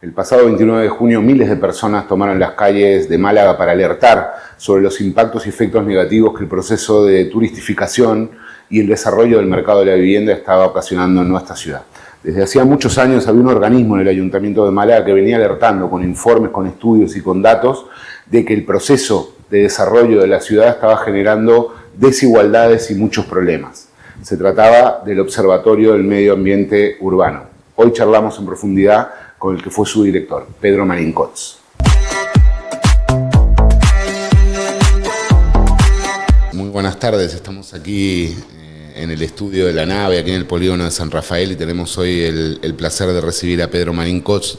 El pasado 29 de junio miles de personas tomaron las calles de Málaga para alertar sobre los impactos y efectos negativos que el proceso de turistificación y el desarrollo del mercado de la vivienda estaba ocasionando en nuestra ciudad. Desde hacía muchos años había un organismo en el Ayuntamiento de Málaga que venía alertando con informes, con estudios y con datos de que el proceso de desarrollo de la ciudad estaba generando desigualdades y muchos problemas. Se trataba del Observatorio del Medio Ambiente Urbano. Hoy charlamos en profundidad con el que fue su director, Pedro Marín Cots. Muy buenas tardes, estamos aquí en el estudio de la nave, aquí en el polígono de San Rafael, y tenemos hoy el placer de recibir a Pedro Marín Cots,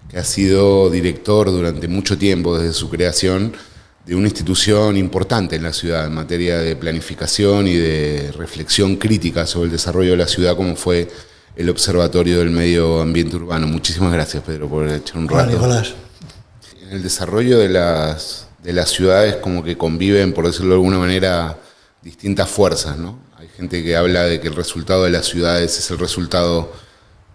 que ha sido director durante mucho tiempo, desde su creación, de una institución importante en la ciudad en materia de planificación y de reflexión crítica sobre el desarrollo de la ciudad, como fue el Observatorio del Medio Ambiente Urbano. Muchísimas gracias, Pedro, por echar un rato. Hola, Nicolás. En el desarrollo de las ciudades, como que conviven, por decirlo de alguna manera, distintas fuerzas, ¿no? Hay gente que habla de que el resultado de las ciudades es el resultado,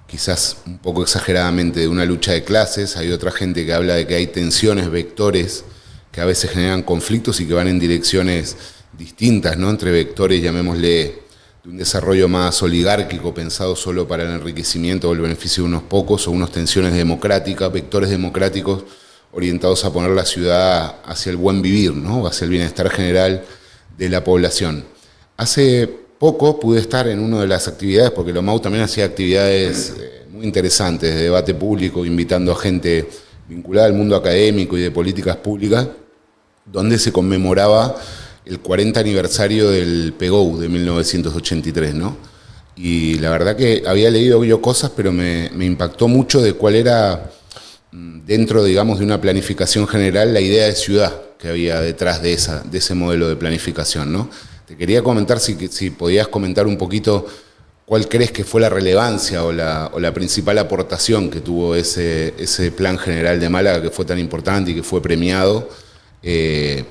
quizás un poco exageradamente, de una lucha de clases. Hay otra gente que habla de que hay tensiones, vectores, que a veces generan conflictos y que van en direcciones distintas, ¿no? Entre vectores, llamémosle, de un desarrollo más oligárquico, pensado solo para el enriquecimiento o el beneficio de unos pocos, o unas tensiones democráticas, vectores democráticos orientados a poner la ciudad hacia el buen vivir, ¿no? Hacia el bienestar general de la población. Hace poco pude estar en una de las actividades, porque Lomau también hacía actividades muy interesantes de debate público, invitando a gente vinculada al mundo académico y de políticas públicas, donde se conmemoraba el 40 aniversario del PEGOU de 1983, ¿no? Y la verdad que había leído yo cosas, pero me impactó mucho de cuál era, dentro, digamos, de una planificación general, la idea de ciudad que había detrás de ese modelo de planificación, ¿no? Te quería comentar si podías comentar un poquito cuál crees que fue la relevancia o la principal aportación que tuvo ese plan general de Málaga, que fue tan importante y que fue premiado,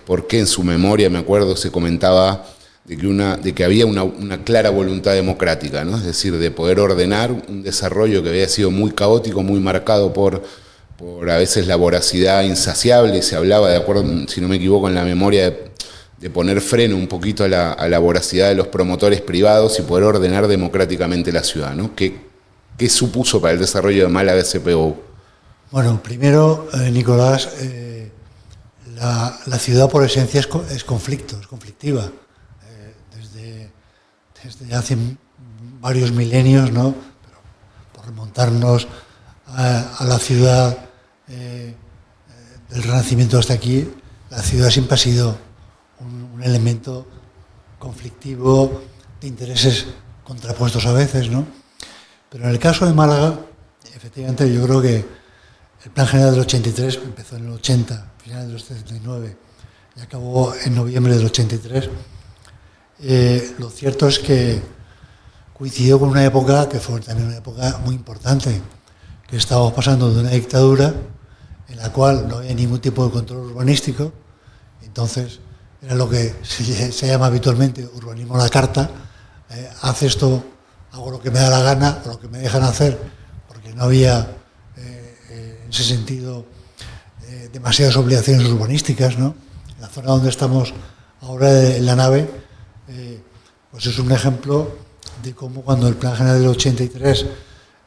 porque en su memoria, me acuerdo, se comentaba de que había una clara voluntad democrática, ¿no? Es decir, de poder ordenar un desarrollo que había sido muy caótico, muy marcado por a veces la voracidad insaciable. Se hablaba, de acuerdo, si no me equivoco, en la memoria de poner freno un poquito a la voracidad de los promotores privados y poder ordenar democráticamente la ciudad, ¿no? ¿Qué supuso para el desarrollo de Málaga ese PEGOU? Bueno, primero, Nicolás, la ciudad por esencia es conflicto, es conflictiva. Desde hace varios milenios, ¿no? Pero por remontarnos a la ciudad del Renacimiento hasta aquí, la ciudad siempre ha sido un elemento conflictivo, de intereses contrapuestos a veces, ¿no? Pero en el caso de Málaga, efectivamente, yo creo que el Plan General del 83 empezó en el 80, finales del 79, y acabó en noviembre del 83. Lo cierto es que coincidió con una época que fue también una época muy importante, que estábamos pasando de una dictadura en la cual no había ningún tipo de control urbanístico. Entonces era lo que se llama habitualmente urbanismo a la carta. Haz esto, hago lo que me da la gana, o lo que me dejan hacer, porque no había, en ese sentido, demasiadas obligaciones urbanísticas, ¿no? La zona donde estamos ahora, en la nave, pues es un ejemplo de cómo, cuando el Plan General del 83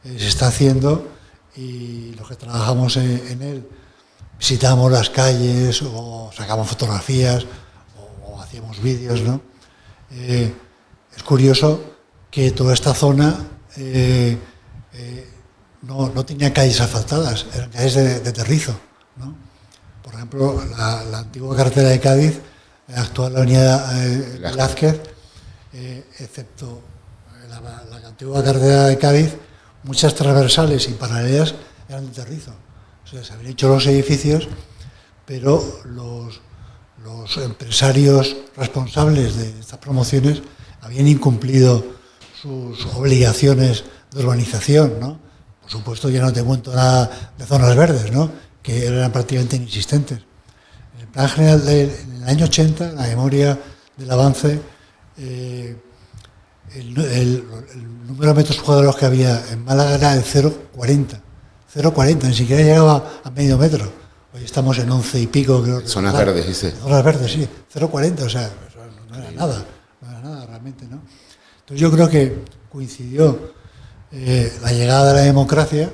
se está haciendo, y los que trabajamos en él visitamos las calles o sacamos fotografías o hacíamos vídeos, ¿no? Es curioso que toda esta zona no tenía calles asfaltadas, eran calles de terrizo, ¿no? Por ejemplo, la antigua carretera de Cádiz, la actual avenida Velázquez, excepto la antigua carretera de Cádiz, muchas transversales y paralelas eran de terrizo. O sea, se habían hecho los edificios, pero los empresarios responsables de estas promociones habían incumplido sus obligaciones de urbanización, ¿no? Por supuesto, ya no te cuento nada de zonas verdes, ¿no? Que eran prácticamente inexistentes. En el Plan General en el año 80, la memoria del avance, el número de metros cuadrados que había en Málaga era de 0,40 0,40, ni siquiera llegaba a medio metro. Hoy estamos en 11 y pico, creo. Zonas verdes, dice. Zonas verdes, sí, 0,40, o sea, no era nada realmente, ¿no? Entonces yo creo que coincidió la llegada de la democracia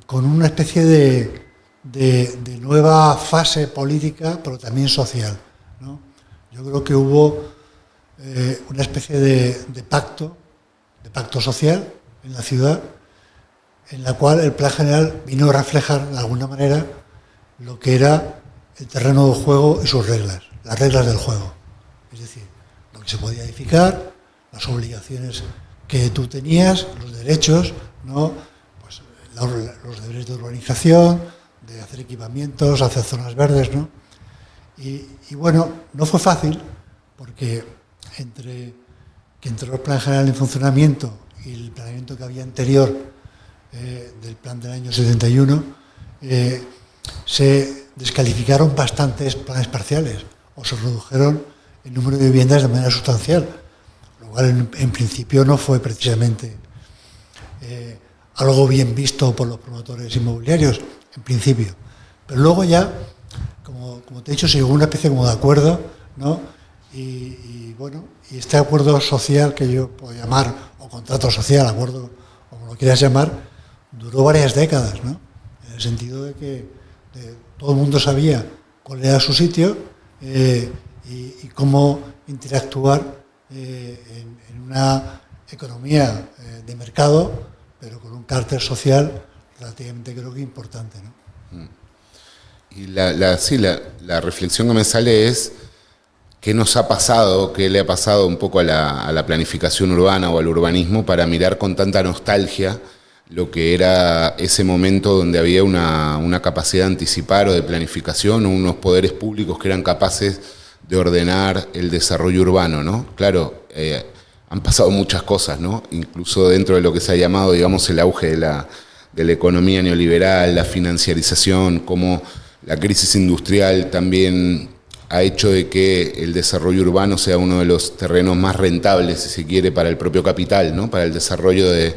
con una especie de nueva fase política, pero también social, ¿no? Yo creo que hubo una especie de pacto social en la ciudad, en la cual el Plan General vino a reflejar de alguna manera lo que era el terreno de juego y sus reglas, las reglas del juego. Es decir, lo que se podía edificar, las obligaciones que tú tenías, los derechos, ¿no? Pues, los deberes de urbanización, de hacer equipamientos, hacer zonas verdes, ¿no? Y bueno, no fue fácil, porque entre que entró el Plan General en funcionamiento y el planeamiento que había anterior del plan del año 71, se descalificaron bastantes planes parciales o se redujeron el número de viviendas de manera sustancial, lo cual en principio no fue precisamente algo bien visto por los promotores inmobiliarios, en principio. Pero luego ya, como te he dicho, se llegó a una especie como de acuerdo, ¿no? Y bueno, y este acuerdo social que yo puedo llamar, o contrato social, acuerdo, como lo quieras llamar, duró varias décadas, ¿no? En el sentido de que todo el mundo sabía cuál era su sitio y cómo interactuar en una economía de mercado, pero con un carácter social relativamente, creo que importante, ¿no? Y la reflexión que me sale es qué nos ha pasado, qué le ha pasado un poco a la planificación urbana o al urbanismo para mirar con tanta nostalgia lo que era ese momento donde había una capacidad de anticipar o de planificación o unos poderes públicos que eran capaces de ordenar el desarrollo urbano, ¿no? Claro, han pasado muchas cosas, ¿no? Incluso dentro de lo que se ha llamado, digamos, el auge de la economía neoliberal, la financiarización, como la crisis industrial también ha hecho de que el desarrollo urbano sea uno de los terrenos más rentables, si se quiere, para el propio capital, ¿no? Para el desarrollo del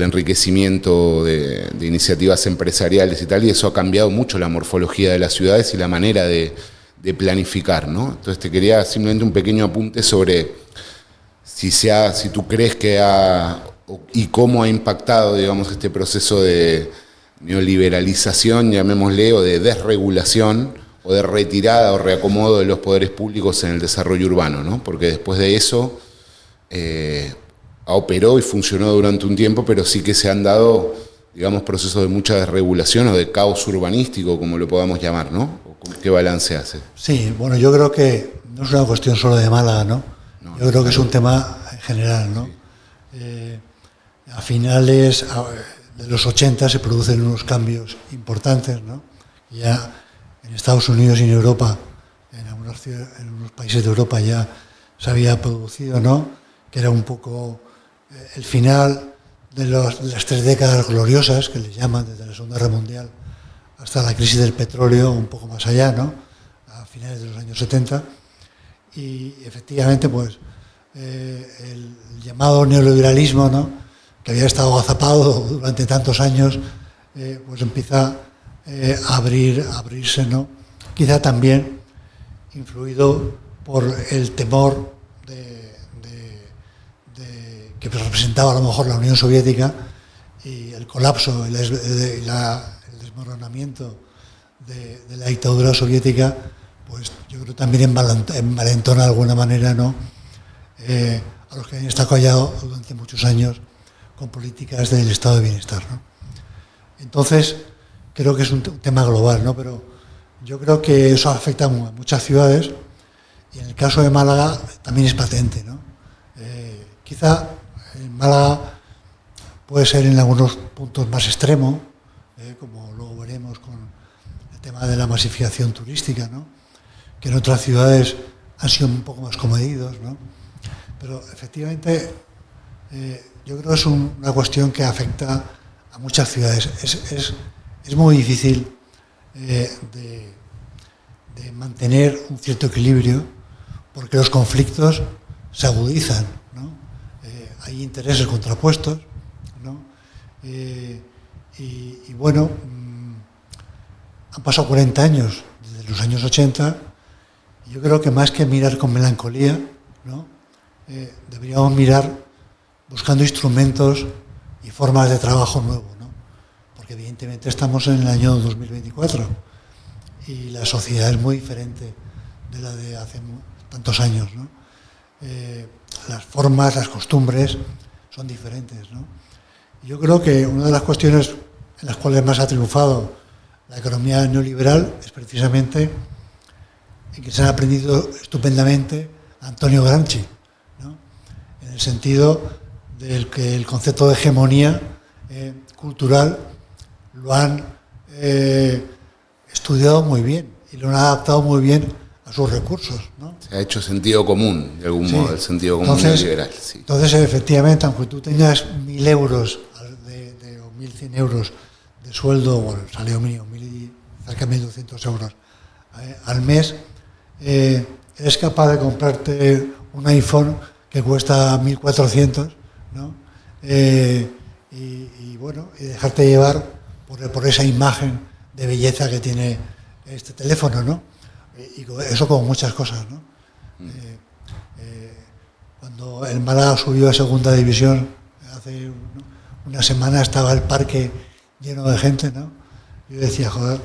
enriquecimiento de iniciativas empresariales y tal, y eso ha cambiado mucho la morfología de las ciudades y la manera de planificar, ¿no? Entonces te quería simplemente un pequeño apunte sobre si tú crees que y cómo ha impactado, digamos, este proceso de neoliberalización, llamémosle, o de desregulación, o de retirada o reacomodo de los poderes públicos en el desarrollo urbano, ¿no? Porque después de eso operó y funcionó durante un tiempo, pero sí que se han dado, digamos, procesos de mucha desregulación o de caos urbanístico, como lo podamos llamar, ¿no? ¿Qué balance hace? Sí, bueno, yo creo que no es una cuestión solo de Málaga, ¿no? Yo creo que es un tema en general, ¿no? Sí. A finales de los 80 se producen unos cambios importantes, ¿no? Ya en Estados Unidos y en Europa, en unos países de Europa ya se había producido, ¿no? Que era un poco el final de las 3 décadas gloriosas, que les llaman desde la Segunda Guerra Mundial hasta la crisis del petróleo, un poco más allá, ¿no? A finales de los años 70. Y efectivamente, pues, el llamado neoliberalismo, ¿no? Que había estado agazapado durante tantos años, pues empieza a abrirse, ¿no? Quizá también influido por el temor que representaba a lo mejor la Unión Soviética y el colapso, el desmoronamiento de la dictadura soviética, pues yo creo también envalentona de alguna manera, ¿no? A los que han estado callados durante muchos años con políticas del estado de bienestar, ¿no? Entonces, creo que es un tema global, ¿no? Pero yo creo que eso afecta a muchas ciudades y en el caso de Málaga también es patente, ¿no? Quizá en Málaga puede ser en algunos puntos más extremo, como luego veremos con el tema de la masificación turística, ¿no? Que en otras ciudades han sido un poco más comedidos, ¿no? Pero efectivamente yo creo que es una cuestión que afecta a muchas ciudades. Es muy difícil de mantener un cierto equilibrio porque los conflictos se agudizan, ¿no? Hay intereses contrapuestos, ¿no? Y bueno, han pasado 40 años, desde los años 80, y yo creo que más que mirar con melancolía, ¿no? Deberíamos mirar buscando instrumentos y formas de trabajo nuevos, ¿no? Porque evidentemente estamos en el año 2024 y la sociedad es muy diferente de la de hace tantos años, ¿no? Las formas, las costumbres son diferentes, ¿no? Yo creo que una de las cuestiones en las cuales más ha triunfado la economía neoliberal es precisamente en que se han aprendido estupendamente a Antonio Gramsci, ¿no? En el sentido del que el concepto de hegemonía cultural lo han estudiado muy bien y lo han adaptado muy bien a sus recursos, ¿no? Se ha hecho sentido común, de algún modo, el sentido común neoliberal. Sí. Entonces, efectivamente, aunque tú tengas 1.000 euros o 1.100 euros de sueldo, o el salario mínimo, cerca de 1.200 euros al mes, eres capaz de comprarte un iPhone que cuesta 1.400, ¿no? Y bueno, y dejarte llevar por esa imagen de belleza que tiene este teléfono, ¿no? Y eso como muchas cosas, ¿no? Cuando el Málaga subió a segunda división hace una semana, estaba el parque lleno de gente, ¿no? Yo decía, joder,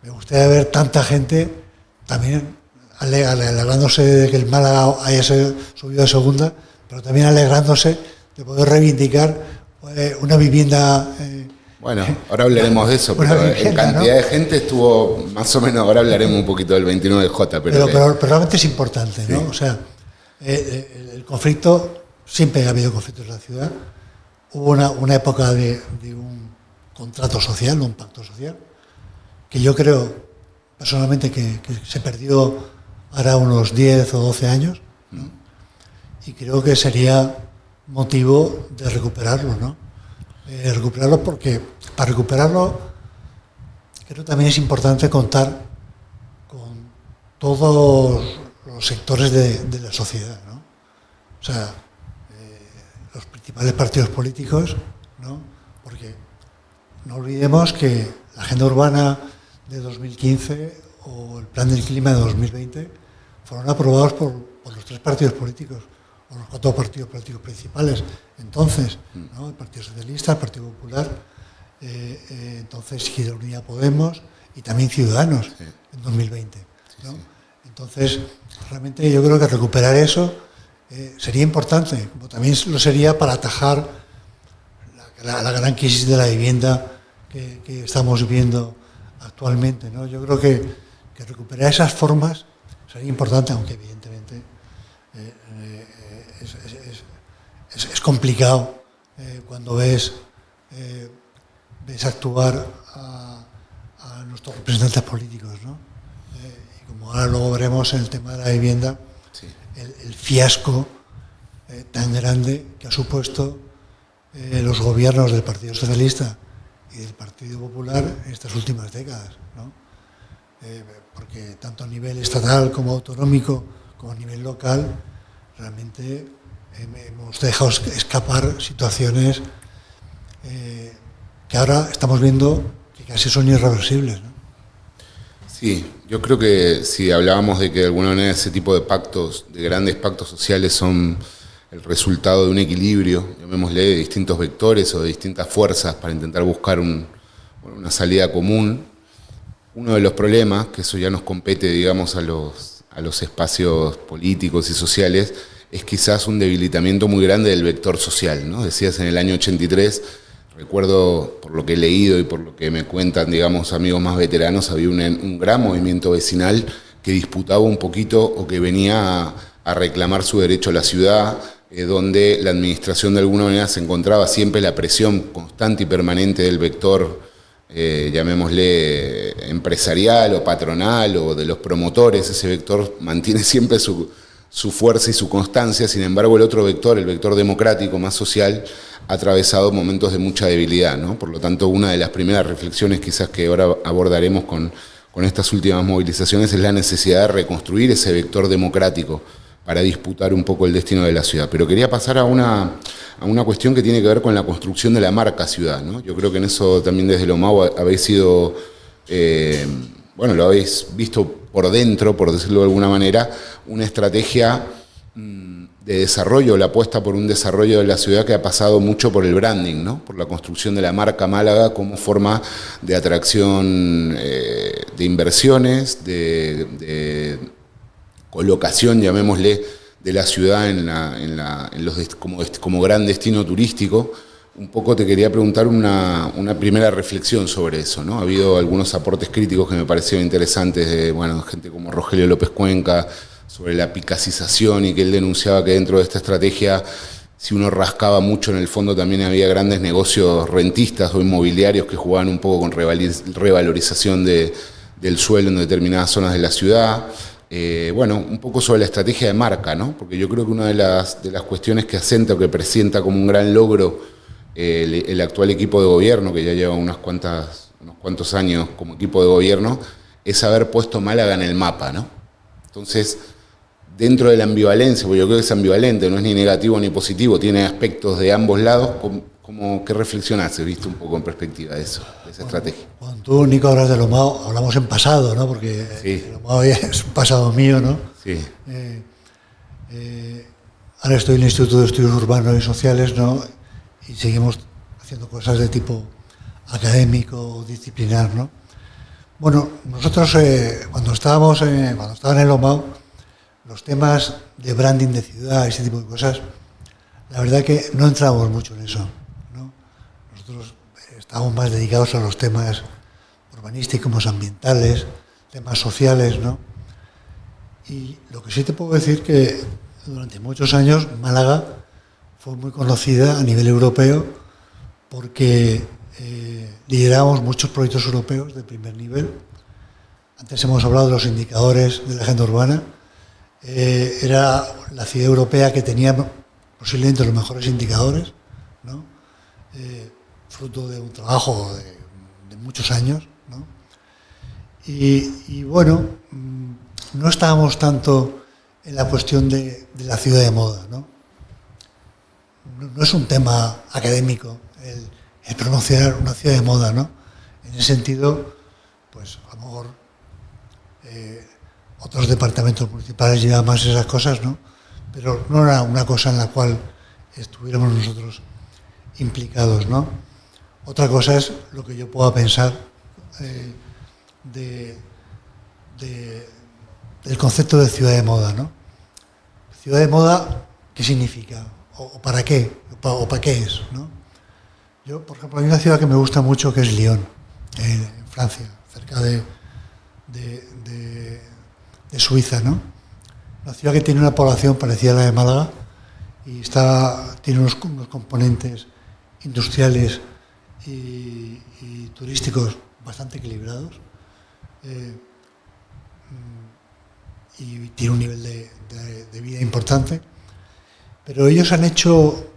me gustaría ver tanta gente también alegrándose de que el Málaga haya subido a segunda, pero también alegrándose de poder reivindicar una vivienda. Bueno, ahora hablaremos de eso, pero en cantidad, ¿no?, de gente estuvo más o menos. Ahora hablaremos un poquito del 29J. Pero realmente es importante, ¿no? Sí. O sea, el conflicto, siempre ha habido conflictos en la ciudad. Hubo una época de un contrato social, un pacto social, que yo creo personalmente que se perdió ahora unos 10 o 12 años, ¿no? Y creo que sería motivo de recuperarlo, ¿no? Recuperarlo porque para recuperarlo creo también es importante contar con todos los sectores de la sociedad, ¿no? O sea, los principales partidos políticos, ¿no? Porque no olvidemos que la agenda urbana de 2015 o el plan del clima de 2020 fueron aprobados por los 3 partidos políticos, o los 4 partidos políticos principales. Entonces, ¿no? El Partido Socialista, el Partido Popular, entonces Izquierda Unida, Podemos y también Ciudadanos, sí, en 2020, ¿no? Sí. Entonces, realmente yo creo que recuperar eso sería importante, como también lo sería para atajar la gran crisis de la vivienda que estamos viendo actualmente, ¿no? Yo creo que recuperar esas formas sería importante, aunque evidentemente es complicado cuando ves actuar a nuestros representantes políticos, ¿no? Y como ahora luego veremos en el tema de la vivienda, sí, el fiasco tan grande que ha supuesto los gobiernos del Partido Socialista y del Partido Popular en estas últimas décadas, ¿no? Porque tanto a nivel estatal como autonómico como a nivel local realmente hemos dejado escapar situaciones que ahora estamos viendo que casi son irreversibles, ¿no? Sí, yo creo que si hablábamos de que de alguna manera ese tipo de pactos, de grandes pactos sociales, son el resultado de un equilibrio, llamémosle, de distintos vectores o de distintas fuerzas para intentar buscar una salida común. Uno de los problemas, que eso ya nos compete, digamos, a los espacios políticos y sociales, es quizás un debilitamiento muy grande del vector social, ¿no? Decías en el año 83, recuerdo por lo que he leído y por lo que me cuentan, digamos, amigos más veteranos, había un gran movimiento vecinal que disputaba un poquito o que venía a reclamar su derecho a la ciudad, donde la administración de alguna manera se encontraba siempre la presión constante y permanente del vector, llamémosle empresarial o patronal o de los promotores. Ese vector mantiene siempre su fuerza y su constancia. Sin embargo, el otro vector, el vector democrático, más social, ha atravesado momentos de mucha debilidad, ¿no? Por lo tanto, una de las primeras reflexiones quizás que ahora abordaremos con estas últimas movilizaciones es la necesidad de reconstruir ese vector democrático para disputar un poco el destino de la ciudad. Pero quería pasar a una a una cuestión que tiene que ver con la construcción de la marca ciudad, ¿no? Yo creo que en eso también desde el OMAU habéis sido, bueno, lo habéis visto por dentro, por decirlo de alguna manera, una estrategia de desarrollo, la apuesta por un desarrollo de la ciudad que ha pasado mucho por el branding, ¿no? Por la construcción de la marca Málaga como forma de atracción de inversiones, de colocación, llamémosle, de la ciudad como gran destino turístico. Un poco te quería preguntar una primera reflexión sobre eso, ¿no? Ha habido algunos aportes críticos que me parecieron interesantes de, bueno, gente como Rogelio López Cuenca, sobre la picasización, y que él denunciaba que dentro de esta estrategia, si uno rascaba mucho, en el fondo también había grandes negocios rentistas o inmobiliarios que jugaban un poco con revalorización del suelo en determinadas zonas de la ciudad. Bueno, un poco sobre la estrategia de marca, ¿no? Porque yo creo que una de las cuestiones que asenta o que presenta como un gran logro el actual equipo de gobierno, que ya lleva unos cuantos años como equipo de gobierno, es haber puesto Málaga en el mapa, ¿no? Entonces, dentro de la ambivalencia, porque yo creo que es ambivalente, no es ni negativo ni positivo, tiene aspectos de ambos lados, ¿qué reflexión haces, visto un poco en perspectiva de eso, de esa estrategia? Cuando tú, Nico, hablas del OMAO, hablamos en pasado, ¿no? Porque sí. El OMAO ya es un pasado mío, ¿no? Sí. Ahora estoy en el Instituto de Estudios Urbanos y Sociales, ¿no? Y seguimos haciendo cosas de tipo académico, disciplinar, ¿no? Bueno, nosotros cuando estaba en el OMAO, los temas de branding de ciudad, ese tipo de cosas, la verdad que no entramos mucho en eso, ¿no? Nosotros estábamos más dedicados a los temas urbanísticos, ambientales, temas sociales, ¿no? Y lo que sí te puedo decir que durante muchos años Málaga fue muy conocida a nivel europeo porque lideramos muchos proyectos europeos de primer nivel. Antes hemos hablado de los indicadores de la agenda urbana. Era la ciudad europea que tenía posiblemente los mejores indicadores, ¿no? Fruto de un trabajo de muchos años, ¿no? Y bueno, no estábamos tanto en la cuestión de la ciudad de moda, ¿no? No es un tema académico el promocionar una ciudad de moda, ¿no? En ese sentido, pues a lo mejor otros departamentos municipales llevan más esas cosas, ¿no? Pero no era una cosa en la cual estuviéramos nosotros implicados, ¿no? Otra cosa es lo que yo pueda pensar del concepto de ciudad de moda, ¿no? Ciudad de moda, ¿qué significa? ¿O para qué? ¿O para qué es? ¿No? Yo, por ejemplo, hay una ciudad que me gusta mucho que es Lyon, en Francia, cerca de Suiza, ¿no? Una ciudad que tiene una población parecida a la de Málaga y tiene unos componentes industriales y turísticos bastante equilibrados, y tiene un nivel de vida importante, pero ellos han hecho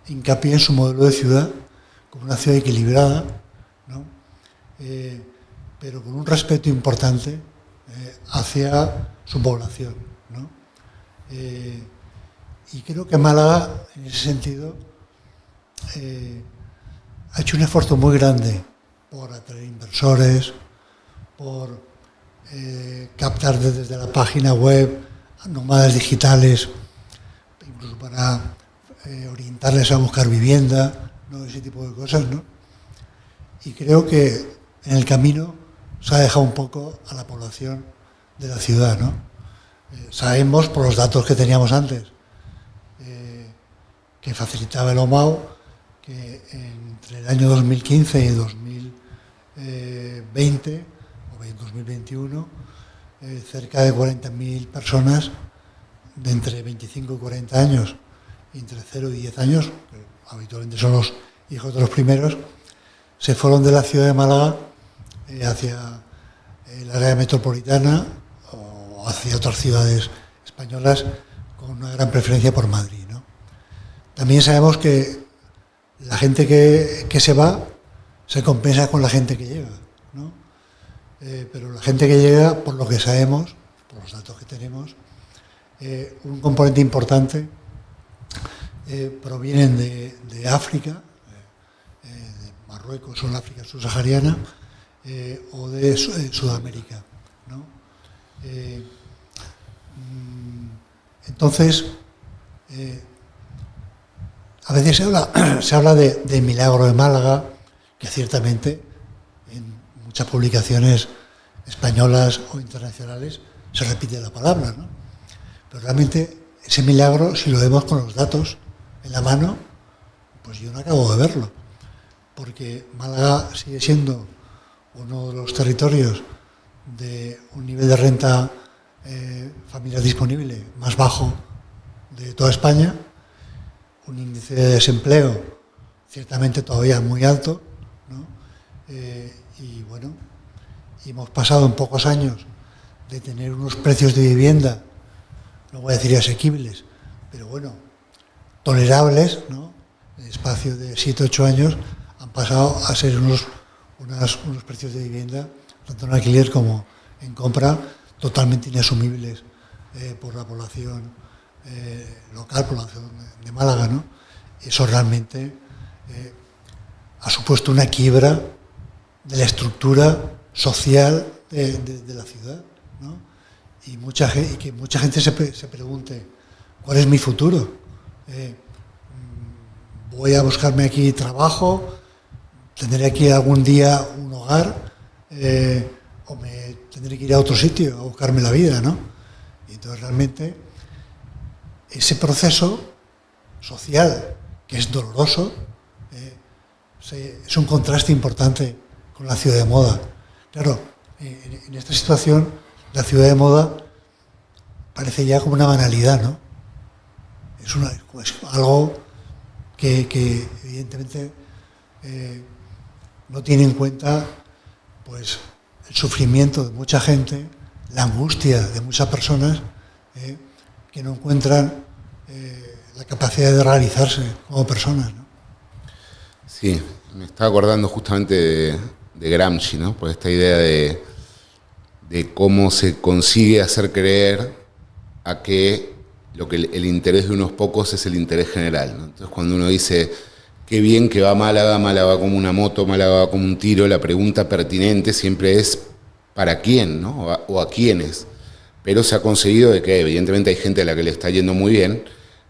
hincapié en su modelo de ciudad como una ciudad equilibrada, ¿no? Pero con un respeto importante hacia su población, ¿no? Y creo que Málaga, en ese sentido, ha hecho un esfuerzo muy grande por atraer inversores, por captar desde la página web a nómadas digitales, incluso para orientarles a buscar vivienda, ¿no? Ese tipo de cosas, ¿no? Y creo que en el camino se ha dejado un poco a la población de la ciudad, ¿no? Sabemos por los datos que teníamos antes que facilitaba el OMAO que entre el año 2015 y 2020 o 2021 cerca de 40.000 personas de entre 25 y 40 años y entre 0 y 10 años, que habitualmente son los hijos de los primeros, se fueron de la ciudad de Málaga hacia el área metropolitana o hacia otras ciudades españolas con una gran preferencia por Madrid, ¿no? También sabemos que la gente que se va se compensa con la gente que llega, ¿no? Pero la gente que llega, por lo que sabemos, por los datos que tenemos, un componente importante provienen de África, de Marruecos o el África subsahariana, o de Sudamérica, ¿no? Entonces, a veces se habla de milagro de Málaga, que ciertamente en muchas publicaciones españolas o internacionales se repite la palabra, ¿no? Pero realmente ese milagro, si lo vemos con los datos en la mano, pues yo no acabo de verlo, porque Málaga sigue siendo uno de los territorios de un nivel de renta familiar disponible más bajo de toda España, un índice de desempleo ciertamente todavía muy alto, ¿no? Y bueno, hemos pasado en pocos años de tener unos precios de vivienda, no voy a decir asequibles, pero bueno, tolerables, ¿no? En el espacio de 7 o 8 años han pasado a ser unos precios de vivienda, tanto en alquiler como en compra, totalmente inasumibles por la población local, población de Málaga, ¿no? Eso realmente ha supuesto una quiebra de la estructura social de la ciudad, ¿no? Y que mucha gente se pregunte, ¿cuál es mi futuro? ¿Voy a buscarme aquí trabajo? ¿Tendré aquí algún día un hogar? ¿O me tendré que ir a otro sitio a buscarme la vida, ¿no? Y entonces realmente ese proceso social, que es doloroso, es un contraste importante con la ciudad de moda. Claro, en esta situación la ciudad de moda parece ya como una banalidad, ¿no? Es algo que evidentemente no tiene en cuenta pues el sufrimiento de mucha gente, la angustia de muchas personas que no encuentran la capacidad de realizarse como personas, ¿no? Sí, me estaba acordando justamente de Gramsci, ¿no? Por esta idea de cómo se consigue hacer creer a que el interés de unos pocos es el interés general, ¿no? Entonces, cuando uno dice qué bien que va Málaga, Málaga va como una moto, Málaga va como un tiro, la pregunta pertinente siempre es ¿para quién, no? O a quiénes. Pero se ha conseguido de que evidentemente hay gente a la que le está yendo muy bien,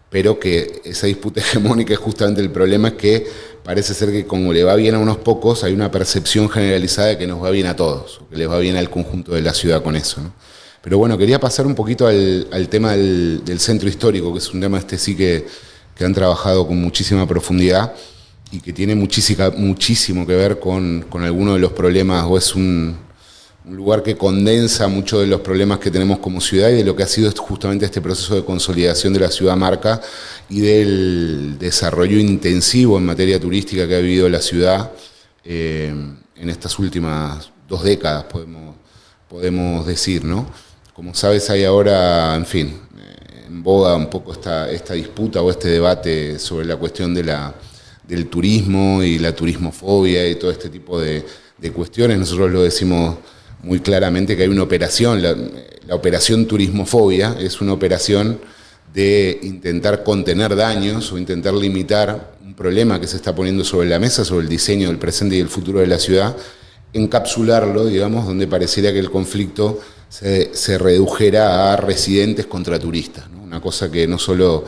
pero que esa disputa hegemónica es justamente el problema, es que parece ser que como le va bien a unos pocos, hay una percepción generalizada de que nos va bien a todos, o que les va bien al conjunto de la ciudad con eso, ¿no? Pero bueno, quería pasar un poquito al tema del centro histórico, que es un tema sí que han trabajado con muchísima profundidad y que tiene muchísimo que ver con algunos de los problemas, o es un lugar que condensa muchos de los problemas que tenemos como ciudad y de lo que ha sido justamente este proceso de consolidación de la ciudad marca y del desarrollo intensivo en materia turística que ha vivido la ciudad en estas últimas 2 décadas, podemos decir, ¿no? Como sabes, hay ahora, en fin, en boga un poco esta disputa o este debate sobre la cuestión del turismo y la turismofobia y todo este tipo de cuestiones. Nosotros lo decimos muy claramente que hay una operación, la operación turismofobia es una operación de intentar contener daños o intentar limitar un problema que se está poniendo sobre la mesa, sobre el diseño del presente y el futuro de la ciudad, encapsularlo, digamos, donde pareciera que el conflicto se redujera a residentes contra turistas, ¿no? Una cosa que no solo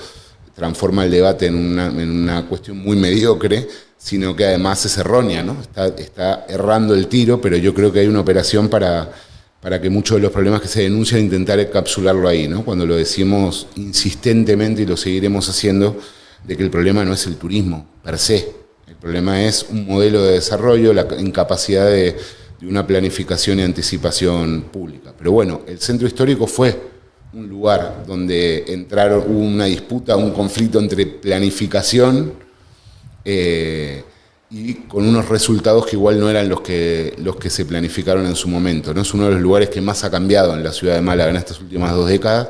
transforma el debate en una cuestión muy mediocre, sino que además es errónea, ¿no? Está errando el tiro, pero yo creo que hay una operación para que muchos de los problemas que se denuncian intentar encapsularlo ahí, ¿no? Cuando lo decimos insistentemente, y lo seguiremos haciendo, de que el problema no es el turismo per se, el problema es un modelo de desarrollo, la incapacidad de una planificación y anticipación pública. Pero bueno, el centro histórico fue un lugar donde hubo una disputa, un conflicto entre planificación y con unos resultados que igual no eran los que se planificaron en su momento, ¿no? Es uno de los lugares que más ha cambiado en la ciudad de Málaga en estas últimas 2 décadas.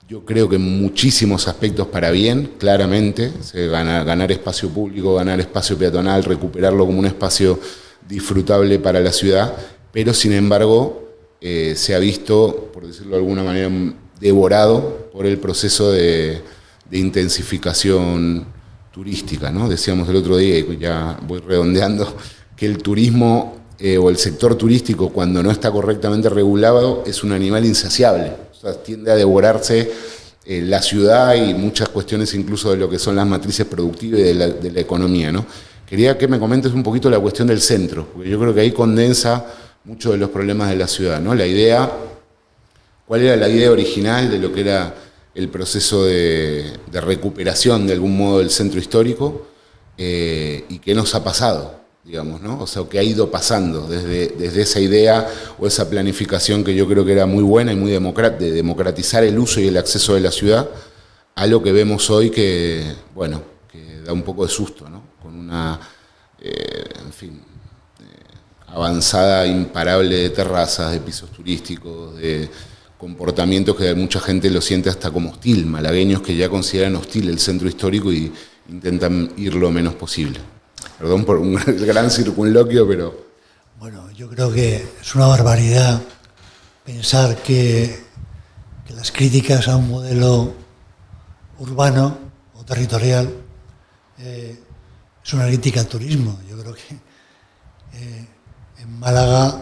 Yo creo que en muchísimos aspectos para bien, claramente, ganar espacio público, ganar espacio peatonal, recuperarlo como un espacio disfrutable para la ciudad, pero sin embargo se ha visto, por decirlo de alguna manera, devorado por el proceso de de intensificación turística, ¿no? Decíamos el otro día, y ya voy redondeando, que el turismo o el sector turístico, cuando no está correctamente regulado, es un animal insaciable. O sea, tiende a devorarse la ciudad y muchas cuestiones incluso de lo que son las matrices productivas y de la economía, ¿no? Quería que me comentes un poquito la cuestión del centro, porque yo creo que ahí condensa muchos de los problemas de la ciudad, ¿no? ¿Cuál era la idea original de lo que era el proceso de recuperación de algún modo del centro histórico y qué nos ha pasado, digamos, ¿no? O sea, qué ha ido pasando desde esa idea o esa planificación que yo creo que era muy buena y muy de democratizar el uso y el acceso de la ciudad a lo que vemos hoy que, bueno, que da un poco de susto, ¿no? Con una, en fin, avanzada imparable de terrazas, de pisos turísticos, de comportamientos que mucha gente lo siente hasta como hostil, malagueños que ya consideran hostil el centro histórico y intentan ir lo menos posible. Perdón por un gran circunloquio, pero... Bueno, yo creo que es una barbaridad pensar que las críticas a un modelo urbano o territorial es una crítica al turismo. Yo creo que en Málaga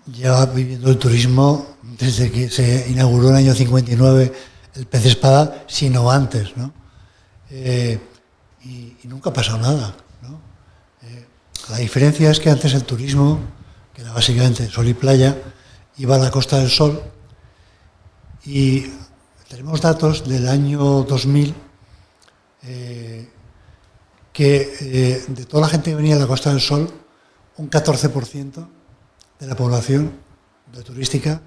lleva viviendo el turismo desde que se inauguró en el año 59 el Pez Espada, sino antes, ¿no? Y nunca ha pasado nada, ¿no? La diferencia es que antes el turismo, que era básicamente sol y playa, iba a la Costa del Sol, y tenemos datos del año 2000 que de toda la gente que venía a la Costa del Sol, un 14% de la población de turística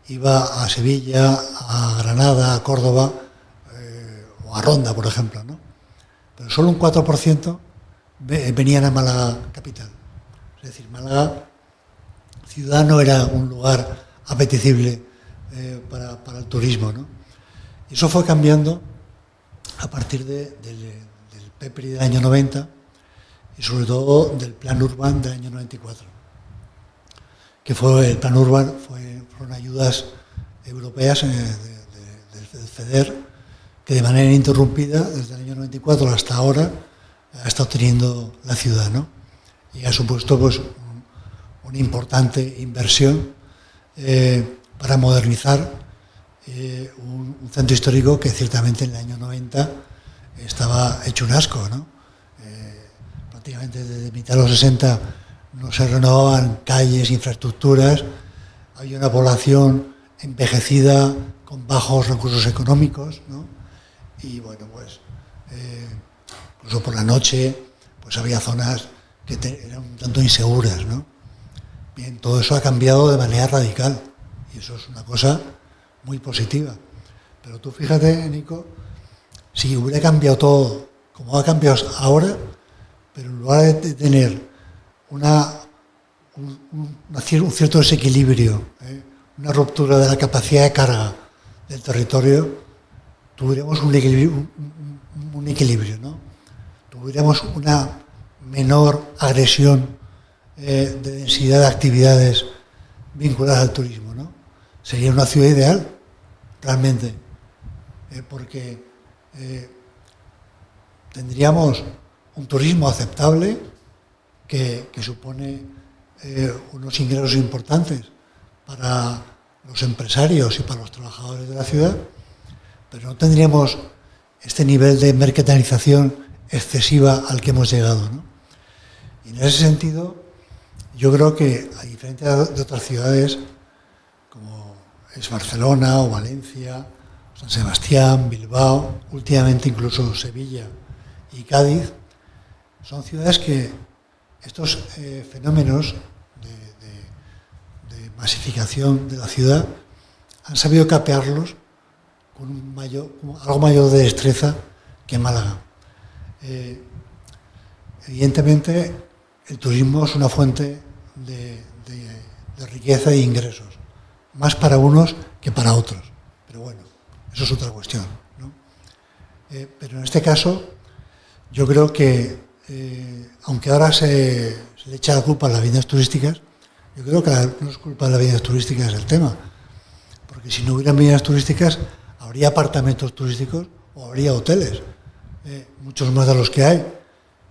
iba a Sevilla, a Granada, a Córdoba o a Ronda, por ejemplo, ¿no? Pero solo un 4% venían a Málaga capital. Es decir, Málaga ciudad no era un lugar apetecible para el turismo, ¿no? Y eso fue cambiando a partir del PEPRI del año 90 y sobre todo del Plan Urban del año 94. Que fue el Plan Urban, fueron ayudas europeas del FEDER, que de manera ininterrumpida, desde el año 94 hasta ahora, ha estado teniendo la ciudad, ¿no? Y ha supuesto pues, una importante inversión para modernizar un centro histórico que ciertamente en el año 90 estaba hecho un asco, ¿no? Prácticamente desde mitad de los 60 no se renovaban calles, infraestructuras, había una población envejecida con bajos recursos económicos, ¿no? Y bueno, pues incluso por la noche pues había zonas que eran un tanto inseguras, ¿no? Bien, todo eso ha cambiado de manera radical y eso es una cosa muy positiva. Pero tú fíjate, Nico, si hubiera cambiado todo como ha cambiado ahora, pero en lugar de tener un cierto desequilibrio, una ruptura de la capacidad de carga del territorio, tuviéramos un equilibrio, ¿no? Tuviéramos una menor agresión de densidad de actividades vinculadas al turismo, ¿no? Sería una ciudad ideal, realmente, porque tendríamos un turismo aceptable que supone unos ingresos importantes para los empresarios y para los trabajadores de la ciudad, pero no tendríamos este nivel de mercantilización excesiva al que hemos llegado, ¿no? Y en ese sentido, yo creo que, a diferencia de otras ciudades, como es Barcelona o Valencia, San Sebastián, Bilbao, últimamente incluso Sevilla y Cádiz, son ciudades que estos fenómenos de masificación de la ciudad han sabido capearlos con algo mayor de destreza que Málaga. Evidentemente, el turismo es una fuente de riqueza e ingresos, más para unos que para otros. Pero bueno, eso es otra cuestión, ¿no? Pero en este caso, yo creo que, aunque ahora se le echa la culpa a las viviendas turísticas, yo creo que no es culpa de las viviendas turísticas el tema, porque si no hubieran viviendas turísticas, habría apartamentos turísticos o habría hoteles, muchos más de los que hay,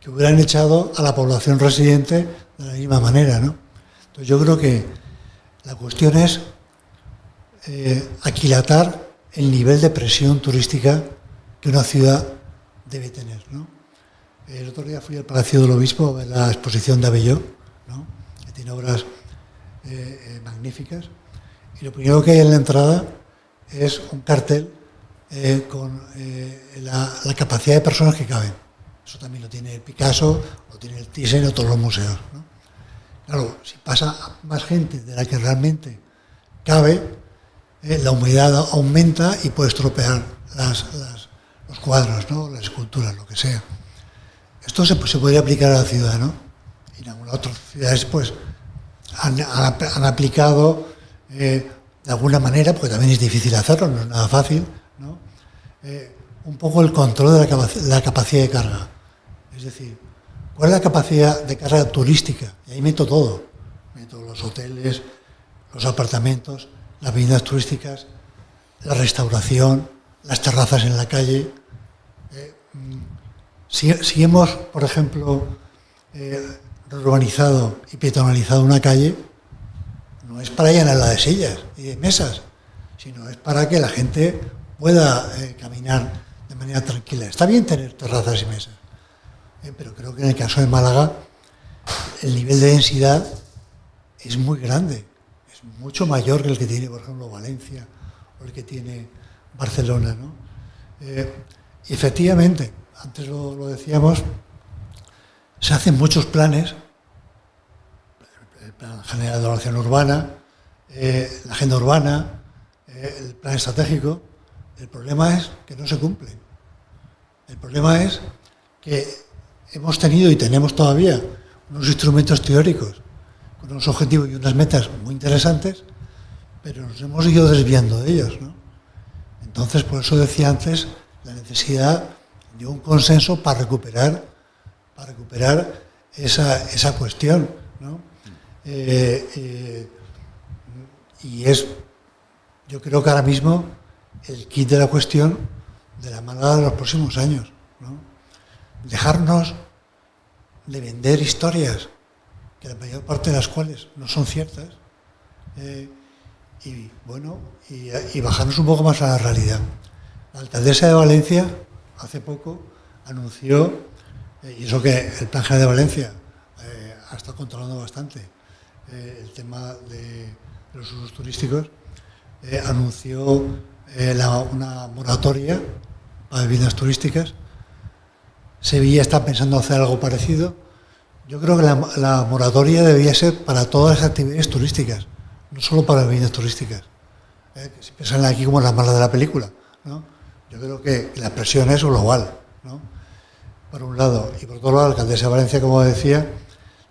que hubieran echado a la población residente de la misma manera, ¿no? Entonces yo creo que la cuestión es aquilatar el nivel de presión turística que una ciudad debe tener, ¿no? El otro día fui al Palacio del Obispo a ver la exposición de Abelló, ¿no? Que tiene obras magníficas, y lo primero que hay en la entrada es un cartel con la capacidad de personas que caben. Eso también lo tiene Picasso, lo tiene el Thyssen o todos los museos, ¿no? Claro, si pasa más gente de la que realmente cabe, la humedad aumenta y puede estropear los cuadros, ¿no? Las esculturas, lo que sea. Esto se podría aplicar a la ciudad, ¿no? Y en algunas otras ciudades pues han aplicado de alguna manera, porque también es difícil hacerlo, no es nada fácil, ¿no? Un poco el control de la capacidad de carga. Es decir, ¿cuál es la capacidad de carga turística? Y ahí meto todo. Meto los hoteles, los apartamentos, las viviendas turísticas, la restauración, las terrazas en la calle. Si hemos, por ejemplo, urbanizado y peatonalizado una calle, no es para llenarla de sillas y de mesas, sino es para que la gente pueda caminar de manera tranquila. Está bien tener terrazas y mesas, pero creo que en el caso de Málaga el nivel de densidad es muy grande, es mucho mayor que el que tiene, por ejemplo, Valencia o el que tiene Barcelona, ¿no? Y efectivamente, antes lo decíamos, se hacen muchos planes, el Plan General de Ordenación Urbana, la Agenda Urbana, el Plan Estratégico. El problema es que no se cumplen. El problema es que hemos tenido y tenemos todavía unos instrumentos teóricos con unos objetivos y unas metas muy interesantes, pero nos hemos ido desviando de ellos, ¿no? Entonces, por eso decía antes la necesidad de un consenso para recuperar esa cuestión, ¿no? Y es, yo creo que ahora mismo, el kit de la cuestión de la Málaga de los próximos años, ¿no? Dejarnos de vender historias, que la mayor parte de las cuales no son ciertas, y bajarnos un poco más a la realidad. La alcaldesa de Valencia hace poco anunció, y eso que el Plan General de Valencia ha estado controlando bastante el tema de los usos turísticos, anunció una moratoria para viviendas turísticas. Sevilla está pensando hacer algo parecido. Yo creo que la moratoria debería ser para todas las actividades turísticas, no solo para viviendas turísticas. Que si piensan aquí como las malas de la película, ¿no? Yo creo que la presión es global, ¿no? Por un lado. Y por otro lado, la alcaldesa de Valencia, como decía,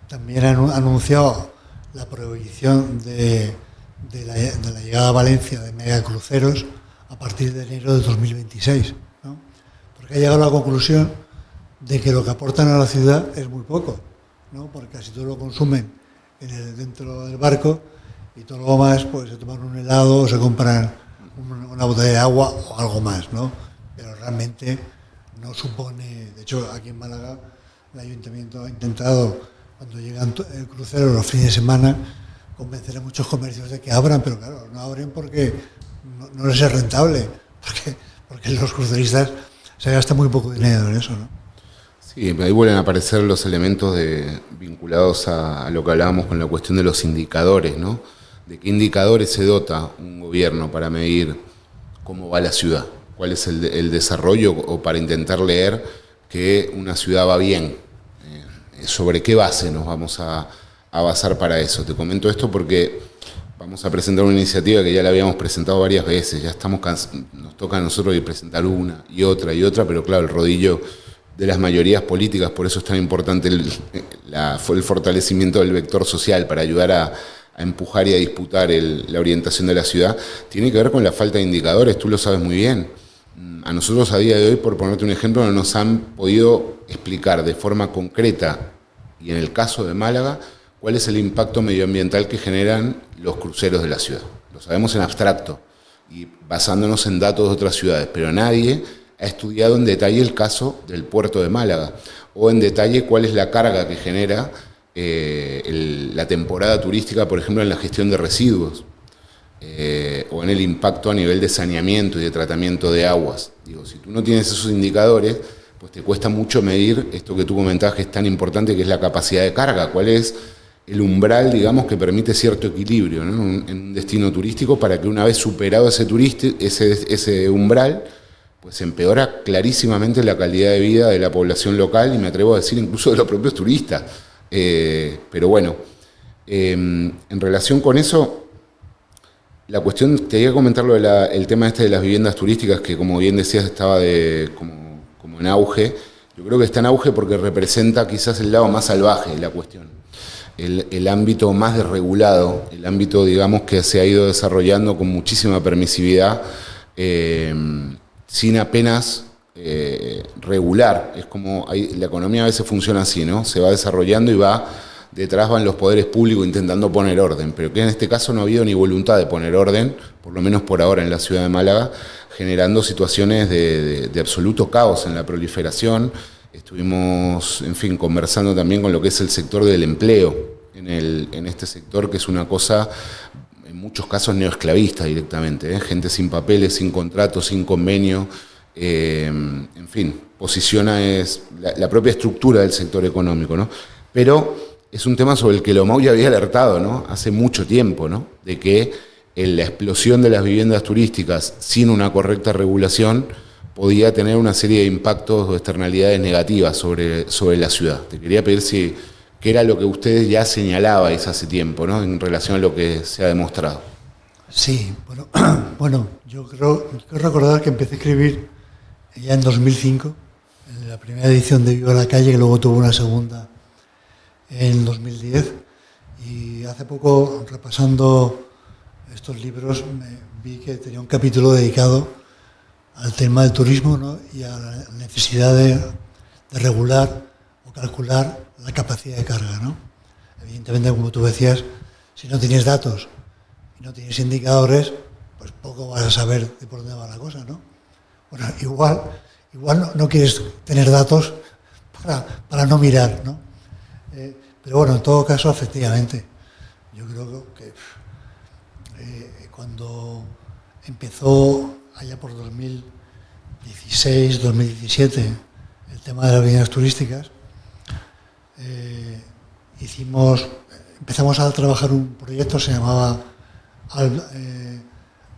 también ha anunciado la prohibición de la llegada a Valencia de megacruceros a partir de enero de 2026, ¿no? Porque ha llegado a la conclusión de que lo que aportan a la ciudad es muy poco, ¿no? Porque casi todo lo consumen dentro del barco y todo lo más pues se toman un helado o se compran una botella de agua o algo más, ¿no? Pero realmente no supone. De hecho, aquí en Málaga el ayuntamiento ha intentado, cuando llegan cruceros los fines de semana, convencer a muchos comercios de que abran, pero claro, no abren porque no les es rentable, porque los cruceristas se gastan muy poco dinero en eso, ¿no? Sí, ahí vuelven a aparecer los elementos vinculados a lo que hablábamos con la cuestión de los indicadores, ¿no? De qué indicadores se dota un gobierno para medir cómo va la ciudad, cuál es el desarrollo, o para intentar leer que una ciudad va bien. ¿Sobre qué base nos vamos a basar para eso? Te comento esto porque vamos a presentar una iniciativa que ya la habíamos presentado varias veces, ya nos toca a nosotros presentar una y otra, pero claro, el rodillo de las mayorías políticas, por eso es tan importante el fortalecimiento del vector social para ayudar a empujar y a disputar la orientación de la ciudad, tiene que ver con la falta de indicadores, tú lo sabes muy bien. A nosotros a día de hoy, por ponerte un ejemplo, no nos han podido explicar de forma concreta, y en el caso de Málaga, cuál es el impacto medioambiental que generan los cruceros de la ciudad. Lo sabemos en abstracto y basándonos en datos de otras ciudades, pero nadie ha estudiado en detalle el caso del puerto de Málaga, o en detalle cuál es la carga que genera la temporada turística, por ejemplo, en la gestión de residuos, o en el impacto a nivel de saneamiento y de tratamiento de aguas. Digo, si tú no tienes esos indicadores, pues te cuesta mucho medir esto que tú comentabas que es tan importante, que es la capacidad de carga. ¿Cuál es el umbral, digamos, que permite cierto equilibrio, ¿no? en un destino turístico, para que una vez superado ese umbral, pues empeora clarísimamente la calidad de vida de la población local, y me atrevo a decir incluso de los propios turistas. Pero bueno, en relación con eso, la cuestión, te quería comentar el tema de las viviendas turísticas, que como bien decías estaba como en auge. Yo creo que está en auge porque representa quizás el lado más salvaje de la cuestión. El ámbito más desregulado, el ámbito, digamos, que se ha ido desarrollando con muchísima permisividad, sin apenas regular. Es como la economía a veces funciona así, ¿no? Se va desarrollando y detrás van los poderes públicos intentando poner orden, pero que en este caso no ha habido ni voluntad de poner orden, por lo menos por ahora en la ciudad de Málaga, generando situaciones de absoluto caos en la proliferación. Estuvimos, en fin, conversando también con lo que es el sector del empleo en este sector, que es una cosa, en muchos casos, neoesclavista directamente, ¿eh? Gente sin papeles, sin contrato, sin convenio, en fin, posiciona la propia estructura del sector económico, ¿no? Pero es un tema sobre el que Lomau ya había alertado, ¿no? Hace mucho tiempo, ¿no? De que la explosión de las viviendas turísticas sin una correcta regulación podía tener una serie de impactos o externalidades negativas sobre la ciudad. Te quería pedir qué era lo que ustedes ya señalabais hace tiempo, ¿no? En relación a lo que se ha demostrado. Sí, bueno, yo creo recordar que empecé a escribir ya en 2005, en la primera edición de Viva la Calle, que luego tuvo una segunda en 2010, y hace poco, repasando estos libros, vi que tenía un capítulo dedicado al tema del turismo, ¿no? Y a la necesidad de regular o calcular la capacidad de carga, ¿no? Evidentemente, como tú decías, si no tienes datos y no tienes indicadores, pues poco vas a saber de por dónde va la cosa, ¿no? Bueno, igual no quieres tener datos para no mirar, ¿no? Pero bueno, en todo caso, efectivamente, yo creo que cuando empezó allá por 2016, 2017, el tema de las viviendas turísticas, empezamos a trabajar un proyecto, se llamaba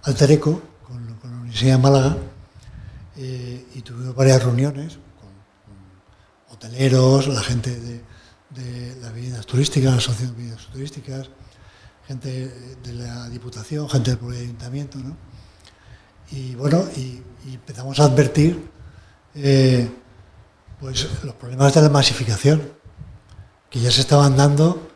Alter Eco, con la Universidad de Málaga, y tuvimos varias reuniones con hoteleros, la gente de las viviendas turísticas, la Asociación de Viviendas Turísticas, gente de la Diputación, gente del propio Ayuntamiento, ¿no? Y bueno, y empezamos a advertir pues los problemas de la masificación que ya se estaban dando,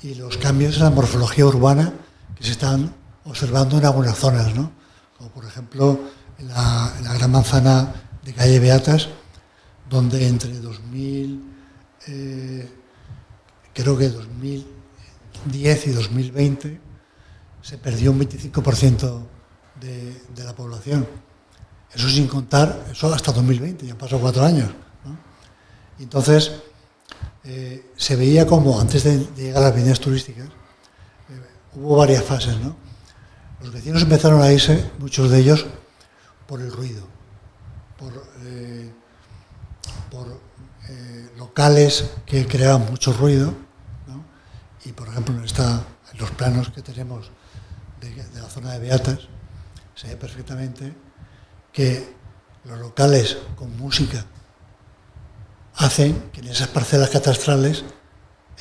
y los cambios en la morfología urbana que se están observando en algunas zonas, ¿no? Como por ejemplo en la Gran Manzana de calle Beatas, donde entre 2010 y 2020 se perdió un 25% de la población. Eso sin contar, eso hasta 2020, ya han pasado 4 años, ¿no? Entonces, se veía como antes de llegar a las viviendas turísticas, hubo varias fases, ¿no? Los vecinos empezaron a irse, muchos de ellos, por el ruido, por locales que creaban mucho ruido, ¿no? Y por ejemplo en los planos que tenemos de la zona de Beatas, se ve perfectamente que los locales con música hacen que en esas parcelas catastrales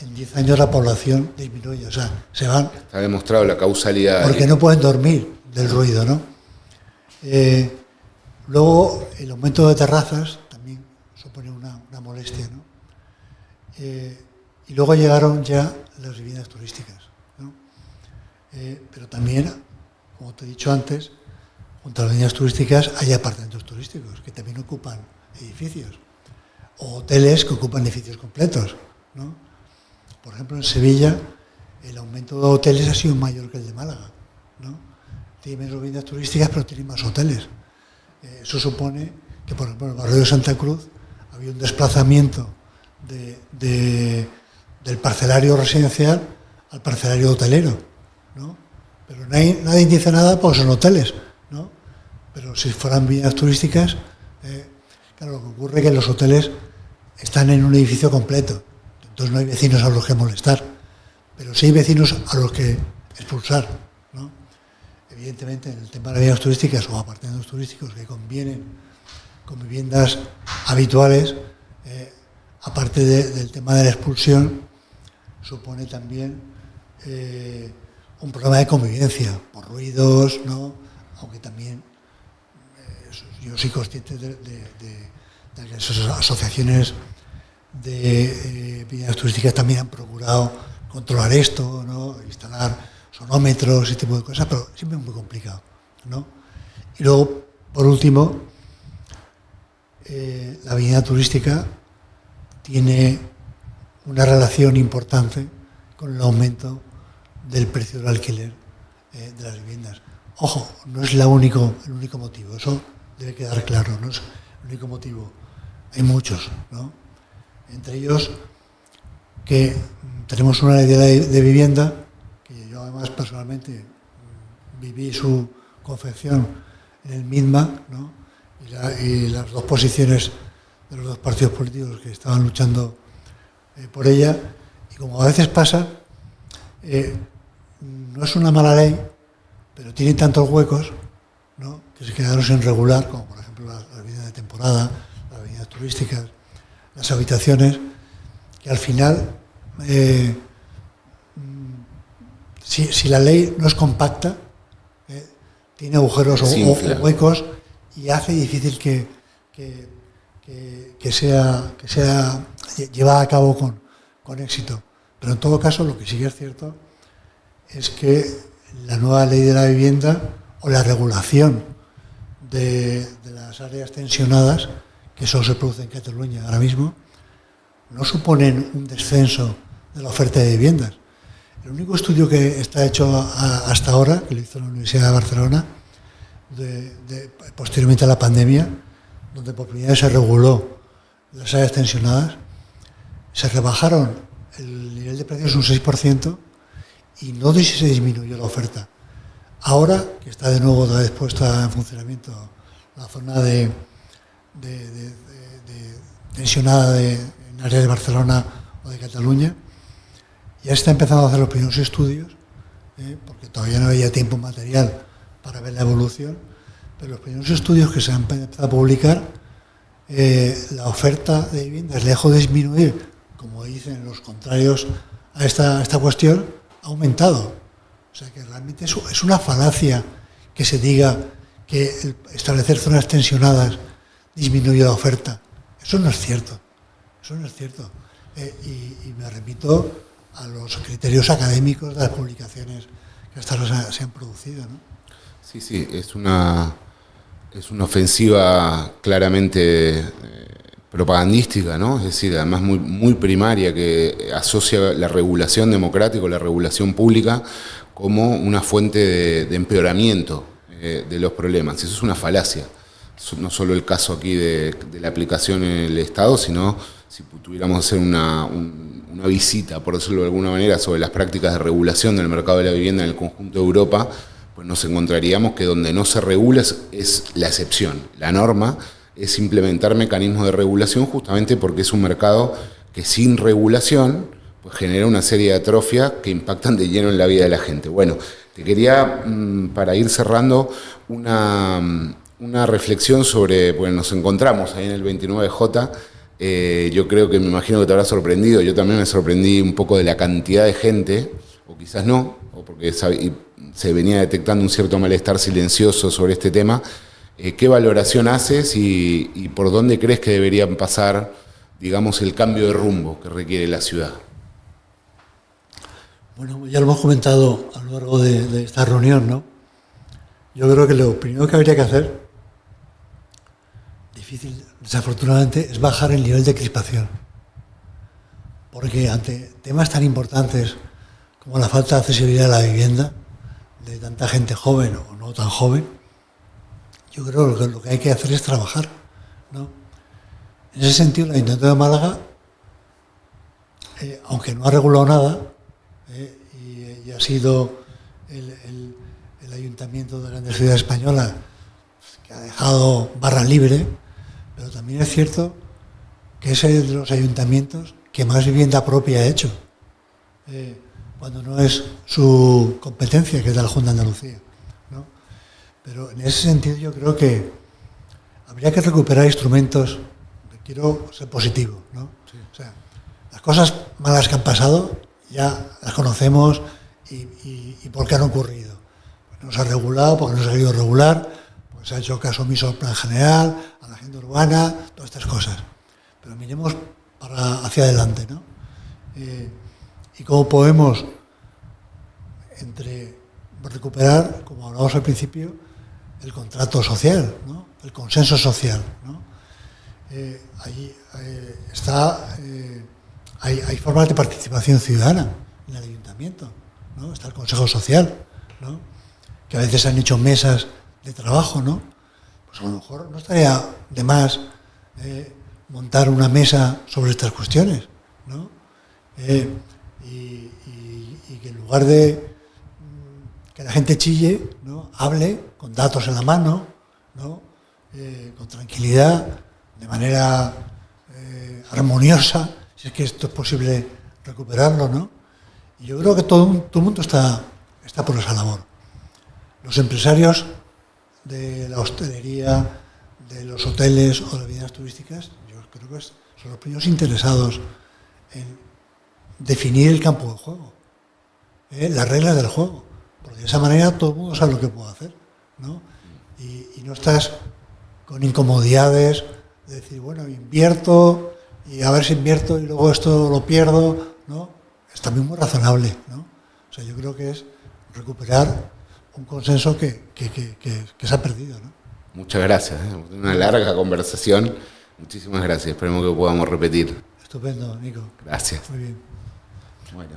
en 10 años la población disminuye, o sea, se van. Está demostrado la causalidad. Porque no pueden dormir del ruido, ¿no? Luego, el aumento de terrazas también supone una molestia, ¿no? Y luego llegaron ya las viviendas turísticas, ¿no? Pero también, como te he dicho antes, junto a las viviendas turísticas hay apartamentos turísticos que también ocupan edificios, o hoteles que ocupan edificios completos, ¿no? Por ejemplo, en Sevilla el aumento de hoteles ha sido mayor que el de Málaga, ¿no? Tiene menos viviendas turísticas, pero tiene más hoteles. Eso supone que, por ejemplo, en el barrio de Santa Cruz había un desplazamiento del parcelario residencial al parcelario hotelero, ¿no? Pero nadie dice nada porque son hoteles, ¿no? Pero si fueran viviendas turísticas, claro, lo que ocurre es que los hoteles están en un edificio completo, entonces no hay vecinos a los que molestar, pero sí hay vecinos a los que expulsar, ¿no? Evidentemente, en el tema de las viviendas turísticas o apartamentos turísticos que convienen con viviendas habituales, aparte del tema de la expulsión, supone también un problema de convivencia por ruidos, ¿no? Aunque también yo soy consciente de que esas asociaciones de viviendas turísticas también han procurado controlar esto, ¿no? Instalar sonómetros, ese tipo de cosas, pero siempre es muy complicado, ¿no? Y luego, por último, la vivienda turística tiene una relación importante con el aumento del precio del alquiler de las viviendas. Ojo, no es el único motivo, eso debe quedar claro, no es el único motivo. Hay muchos, ¿no? Entre ellos que tenemos una ley de vivienda, que yo además personalmente viví su confección en el MIDMA, ¿no? Y las dos posiciones de los dos partidos políticos que estaban luchando por ella, y como a veces pasa, no es una mala ley, pero tiene tantos huecos, ¿no? Que se quedaron sin regular, como por ejemplo las viviendas de temporada, las viviendas turísticas, las habitaciones, que al final, si la ley no es compacta, tiene agujeros o huecos y hace difícil que sea llevada a cabo con éxito. Pero en todo caso, lo que sí que es cierto es que la nueva ley de la vivienda o la regulación de las áreas tensionadas, que eso se produce en Cataluña ahora mismo, no suponen un descenso de la oferta de viviendas. El único estudio que está hecho hasta ahora, que lo hizo la Universidad de Barcelona, posteriormente a la pandemia, donde por primera vez se reguló las áreas tensionadas, se rebajaron el nivel de precios un 6% y no se disminuyó la oferta. Ahora, que está de nuevo otra vez puesta en funcionamiento la zona de tensionada en áreas de Barcelona o de Cataluña, ya se está empezando a hacer los primeros estudios, porque todavía no había tiempo material para ver la evolución, pero los primeros estudios que se han empezado a publicar, la oferta de viviendas, lejos de disminuir, como dicen los contrarios a esta cuestión, ha aumentado. O sea que realmente es una falacia que se diga que establecer zonas tensionadas disminuye la oferta. Eso no es cierto. Eso no es cierto. Y me remito a los criterios académicos de las publicaciones que hasta ahora se han producido, ¿no? Sí, es una ofensiva claramente propagandística, ¿no? Es decir, además muy, muy primaria, que asocia la regulación democrática, la regulación pública, como una fuente de empeoramiento de los problemas. Eso es una falacia. No solo el caso aquí de la aplicación en el Estado, sino si tuviéramos hacer una visita, por decirlo de alguna manera, sobre las prácticas de regulación del mercado de la vivienda en el conjunto de Europa, pues nos encontraríamos que donde no se regula es la excepción. La norma es implementar mecanismos de regulación, justamente porque es un mercado que sin regulación pues genera una serie de atrofias que impactan de lleno en la vida de la gente. Bueno, te quería, para ir cerrando, una reflexión sobre, bueno, nos encontramos ahí en el 29J, yo creo que me imagino que te habrá sorprendido, yo también me sorprendí un poco de la cantidad de gente, o quizás no, o porque se venía detectando un cierto malestar silencioso sobre este tema. ¿Qué valoración haces y por dónde crees que deberían pasar, digamos, el cambio de rumbo que requiere la ciudad? Bueno, ya lo hemos comentado a lo largo de esta reunión, ¿no? Yo creo que lo primero que habría que hacer, difícil desafortunadamente, es bajar el nivel de crispación. Porque ante temas tan importantes como la falta de accesibilidad a la vivienda, de tanta gente joven o no tan joven, yo creo que lo que hay que hacer es trabajar, ¿no? En ese sentido, el Ayuntamiento de Málaga, aunque no ha regulado nada, y ha sido el ayuntamiento de las grandes ciudades españolas que ha dejado barra libre, pero también es cierto que es el de los ayuntamientos que más vivienda propia ha hecho, cuando no es su competencia, que es de la Junta de Andalucía, ¿no? Pero en ese sentido yo creo que habría que recuperar instrumentos, quiero ser positivo, ¿no? Sí. O sea, las cosas malas que han pasado ya las conocemos y por qué han ocurrido. Pues no se ha regulado, porque no se ha querido regular, pues se ha hecho caso omiso al plan general, a la agenda urbana, todas estas cosas. Pero miremos hacia adelante, ¿no? Y cómo podemos recuperar, como hablábamos al principio, el contrato social, ¿no? El consenso social, ¿no? Hay formas de participación ciudadana en el ayuntamiento, ¿no? Está el Consejo Social, ¿no? Que a veces han hecho mesas de trabajo, ¿no? Pues a lo mejor no estaría de más montar una mesa sobre estas cuestiones, ¿no? Y que en lugar de que la gente chille, ¿no? Hable con datos en la mano, ¿no? Con tranquilidad, de manera armoniosa, si es que esto es posible recuperarlo, ¿no? Y yo creo que todo el mundo está por esa labor. Los empresarios de la hostelería, de los hoteles o de las viviendas turísticas, yo creo que son los primeros interesados en definir el campo de juego, las reglas del juego, porque de esa manera todo el mundo sabe lo que puede hacer, ¿no? Y no estás con incomodidades de decir, bueno, invierto y a ver si invierto y luego esto lo pierdo, ¿no? Es también muy razonable, ¿no? O sea, yo creo que es recuperar un consenso que se ha perdido, ¿no? Muchas gracias, una larga conversación. Muchísimas gracias, esperemos que podamos repetir. Estupendo, Nico. Gracias. Muy bien. Bueno.